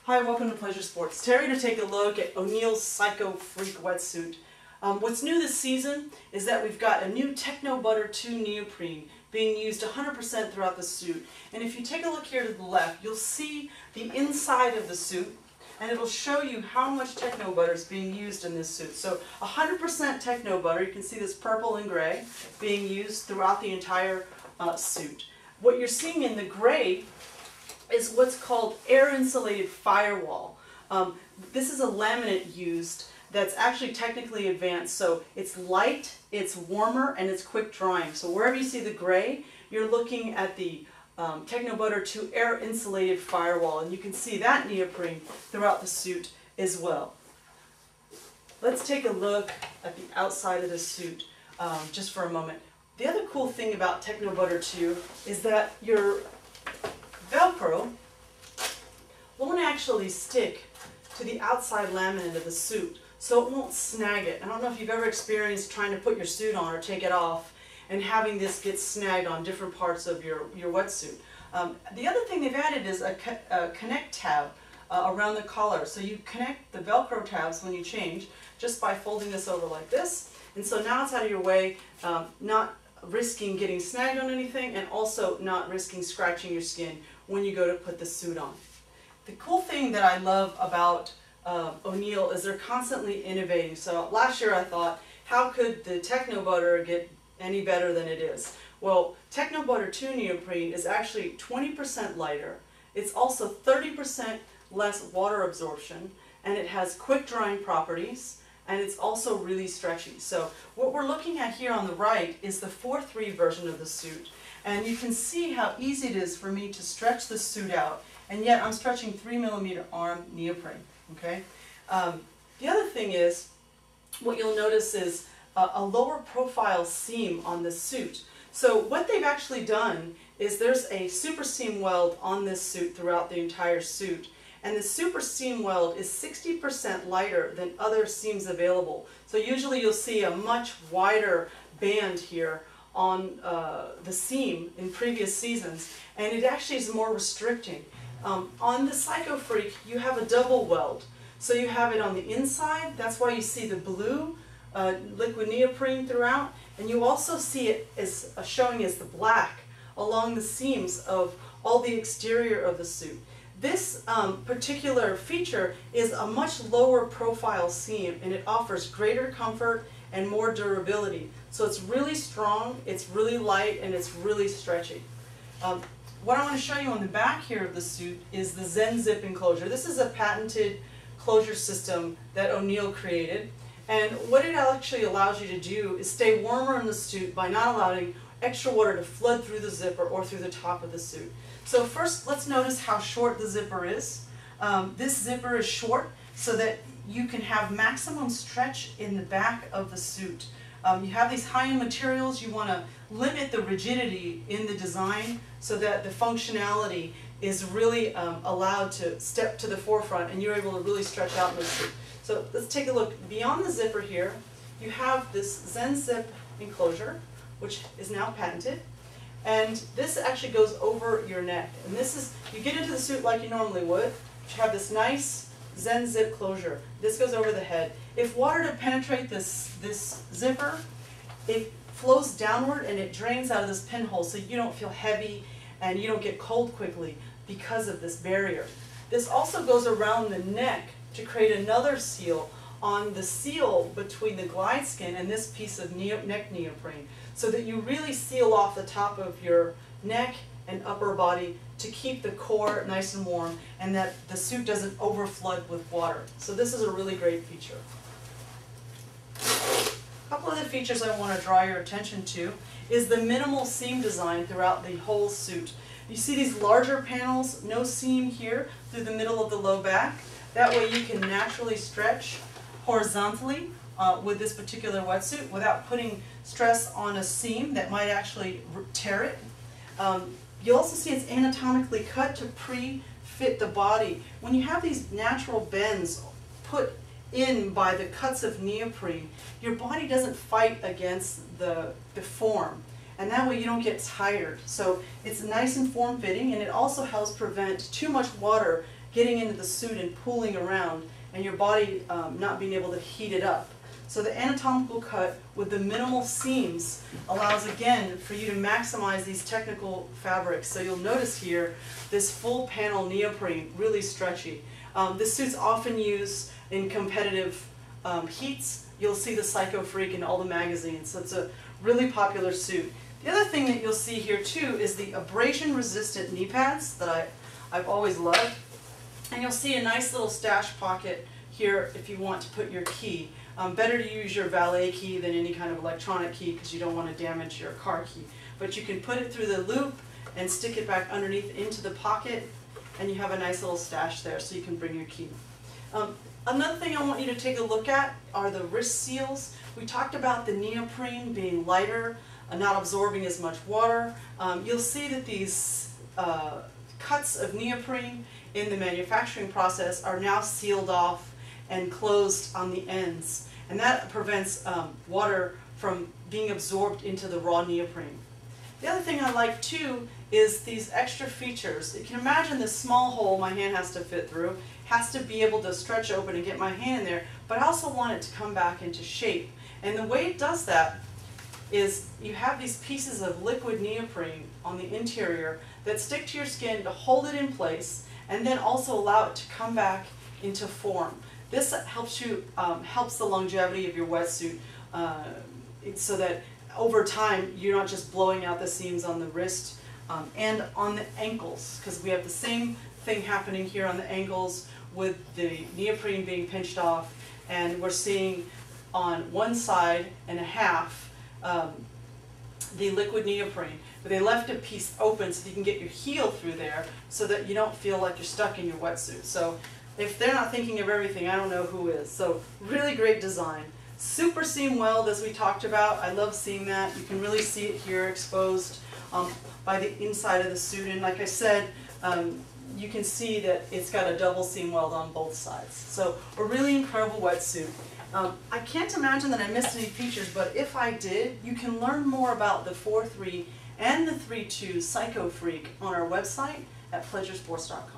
Hi, welcome to Pleasure Sports. Today we're going to take a look at O'Neill's Psychofreak Wetsuit. What's new this season is that we've got a new TechnoButter 2 neoprene being used 100% throughout the suit. And if you take a look here to the left, you'll see the inside of the suit, and it'll show you how much TechnoButter is being used in this suit. So 100% TechnoButter, you can see this purple and gray being used throughout the entire suit. What you're seeing in the gray is what's called air-insulated Firewall. This is a laminate used that's actually technically advanced, so it's light, it's warmer, and it's quick drying. So wherever you see the gray, you're looking at the TechnoButter 2 air-insulated Firewall, and you can see that neoprene throughout the suit as well. Let's take a look at the outside of the suit just for a moment. The other cool thing about TechnoButter 2 is that your velcro won't actually stick to the outside laminate of the suit, so it won't snag it. I don't know if you've ever experienced trying to put your suit on or take it off and having this get snagged on different parts of your wetsuit. The other thing they've added is a connect tab around the collar, so you connect the velcro tabs when you change just by folding this over like this, and so now it's out of your way, not risking getting snagged on anything, and also not risking scratching your skin when you go to put the suit on. The cool thing that I love about O'Neill is they're constantly innovating. So last year I thought, how could the TechnoButter get any better than it is? Well, TechnoButter 2 neoprene is actually 20% lighter. It's also 30% less water absorption, and it has quick drying properties, and it's also really stretchy. So what we're looking at here on the right is the 4.3 version of the suit, and you can see how easy it is for me to stretch the suit out, and yet I'm stretching 3mm arm neoprene. Okay. The other thing is, what you'll notice is a lower profile seam on the suit. So what they've actually done is there's a super seam weld on this suit throughout the entire suit. And the super seam weld is 60% lighter than other seams available. So usually you'll see a much wider band here on the seam in previous seasons, and it actually is more restricting. On the Psychofreak, you have a double weld. So you have it on the inside, that's why you see the blue liquid neoprene throughout, and you also see it as showing as the black along the seams of all the exterior of the suit. This particular feature is a much lower profile seam, and it offers greater comfort and more durability. So it's really strong, it's really light, and it's really stretchy. What I want to show you on the back here of the suit is the Zen Zip enclosure. This is a patented closure system that O'Neill created, and what it actually allows you to do is stay warmer in the suit by not allowing extra water to flood through the zipper or through the top of the suit. So first, let's notice how short the zipper is. This zipper is short so that you can have maximum stretch in the back of the suit. You have these high-end materials, you want to limit the rigidity in the design so that the functionality is really allowed to step to the forefront, and you're able to really stretch out in the suit. So let's take a look. Beyond the zipper here, you have this Zen Zip enclosure, which is now patented. And this actually goes over your neck. And this is, you get into the suit like you normally would. You have this nice Zen Zip closure. This goes over the head. If water to penetrate this zipper, it flows downward and it drains out of this pinhole, so you don't feel heavy and you don't get cold quickly because of this barrier. This also goes around the neck to create another seal on the seal between the glide skin and this piece of neck neoprene, so that you really seal off the top of your neck and upper body to keep the core nice and warm, and that the suit doesn't overflood with water. So this is a really great feature. A couple of the features I want to draw your attention to is the minimal seam design throughout the whole suit. You see these larger panels, no seam here through the middle of the low back. That way you can naturally stretch horizontally with this particular wetsuit without putting stress on a seam that might actually tear it. You'll also see it's anatomically cut to pre-fit the body. When you have these natural bends put in by the cuts of neoprene, your body doesn't fight against the form, and that way you don't get tired. So it's nice and form-fitting, and it also helps prevent too much water getting into the suit and pooling around, and your body not being able to heat it up. So the anatomical cut with the minimal seams allows, again, for you to maximize these technical fabrics. So you'll notice here this full panel neoprene, really stretchy. This suit's often used in competitive heats. You'll see the Psychofreak in all the magazines, so it's a really popular suit. The other thing that you'll see here too is the abrasion-resistant knee pads that I've always loved. And you'll see a nice little stash pocket here if you want to put your key. Better to use your valet key than any kind of electronic key because you don't want to damage your car key. But you can put it through the loop and stick it back underneath into the pocket, and you have a nice little stash there so you can bring your key. Another thing I want you to take a look at are the wrist seals. We talked about the neoprene being lighter, not absorbing as much water. You'll see that these cuts of neoprene in the manufacturing process are now sealed off and closed on the ends, and that prevents water from being absorbed into the raw neoprene. The other thing I like too is these extra features. You can imagine this small hole my hand has to fit through, has to be able to stretch open and get my hand in there, but I also want it to come back into shape. And the way it does that is you have these pieces of liquid neoprene on the interior that stick to your skin to hold it in place and then also allow it to come back into form. This helps you, helps the longevity of your wetsuit so that over time you're not just blowing out the seams on the wrist and on the ankles, because we have the same thing happening here on the ankles with the neoprene being pinched off, and we're seeing on one side and a half the liquid neoprene, but they left a piece open so you can get your heel through there so that you don't feel like you're stuck in your wetsuit. So if they're not thinking of everything, I don't know who is. So really great design. Super seam weld, as we talked about. I love seeing that. You can really see it here exposed by the inside of the suit. And like I said, you can see that it's got a double seam weld on both sides. So a really incredible wetsuit. I can't imagine that I missed any features, but if I did, you can learn more about the 4.3 and the 3.2 Psychofreak on our website at pleasuresports.com.